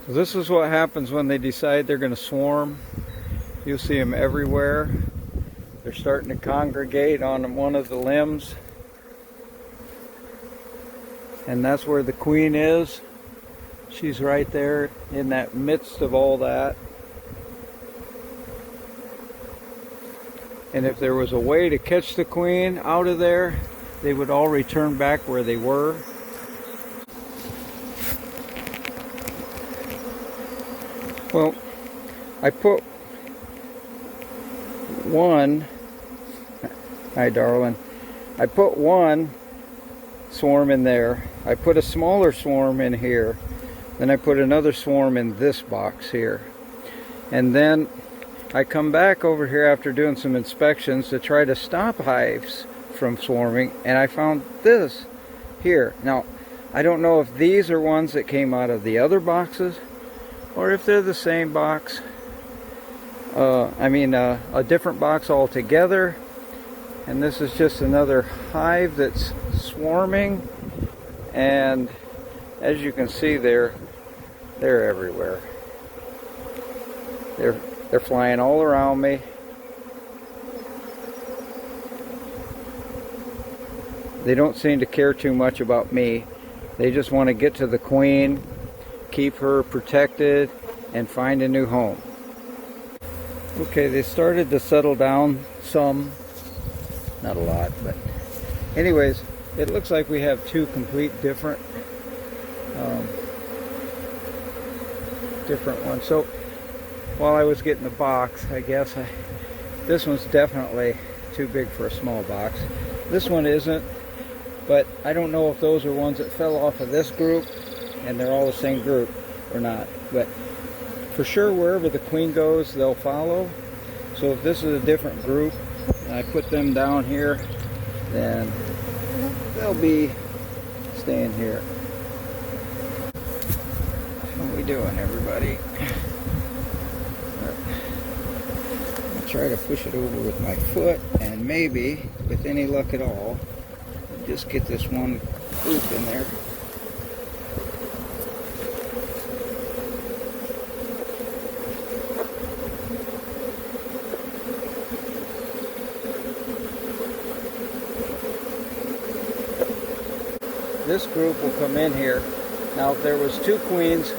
So this is what happens when they decide they're going to swarm. You'll see them everywhere. They're starting to congregate on one of the limbs. And that's where the queen is. She's right there in that midst of all that. And if there was a way to catch the queen out of there, they would all return back where they were. Well, I put one, hi darling, I put one swarm in there. I put a smaller swarm in here. Then I put another swarm in this box here. And then I come back over here after doing some inspections to try to stop hives from swarming, and I found this here. Now, I don't know if these are ones that came out of the other boxes or if they're the same box. A different box altogether. And this is just another hive that's swarming. And as you can see, they're everywhere. They're flying all around me. They don't seem to care too much about me. They just want to get to the queen, keep her protected, and find a new home. Okay, they started to settle down some. Not a lot, but anyways, it looks like we have two complete different ones. So while I was getting the box, I guess this one's definitely too big for a small box. This one isn't, but I don't know if those are ones that fell off of this group and they're all the same group or not. But for sure, wherever the queen goes, they'll follow. So if this is a different group and I put them down here, then they'll be staying here. What are we doing, everybody? I'll try to push it over with my foot, and maybe, with any luck at all, just get this one loop in there. This group will come in here. Now, if there was two queens,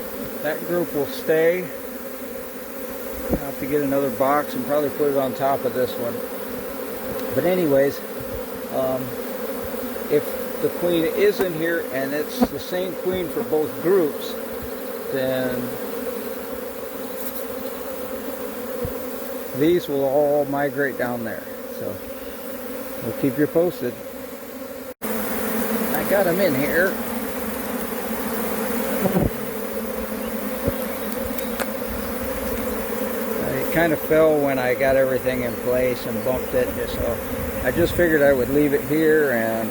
that group will stay. I'll have to get another box and probably put it on top of this one. But anyways, if the queen is in here and it's the same queen for both groups, then these will all migrate down there. So we'll keep you posted. I got them in here. It kind of fell when I got everything in place and bumped it, so I just figured I would leave it here. And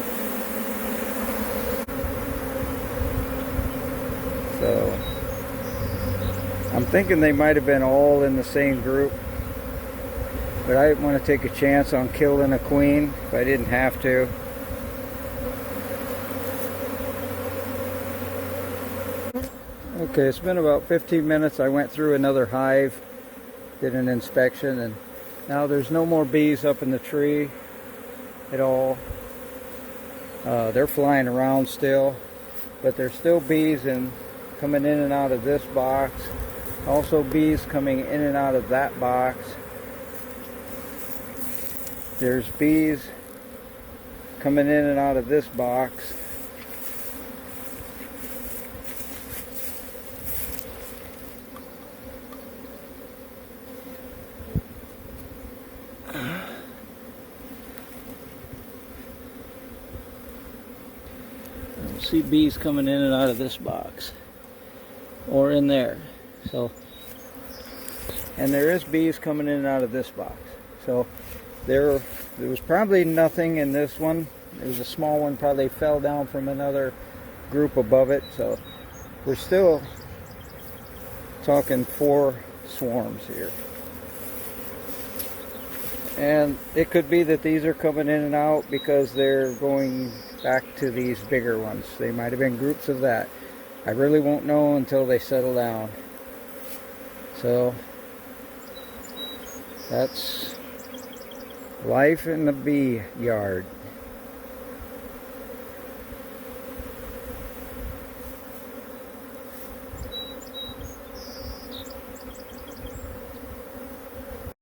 so I'm thinking they might have been all in the same group, but I didn't want to take a chance on killing a queen if I didn't have to. Okay, it's been about 15 minutes. I went through another hive, did an inspection, and now there's no more bees up in the tree at all. They're flying around still, but there's still bees coming in and out of this box. Also bees coming in and out of that box. There's bees coming in and out of this box. See bees coming in and out of this box or in there. So, and there is bees coming in and out of this box. So there was probably nothing in this one. It was a small one, probably fell down from another group above it. So we're still talking 4 swarms here. And it could be that these are coming in and out because they're going back to these bigger ones. They might have been groups of that. I really won't know until they settle down. So that's life in the bee yard.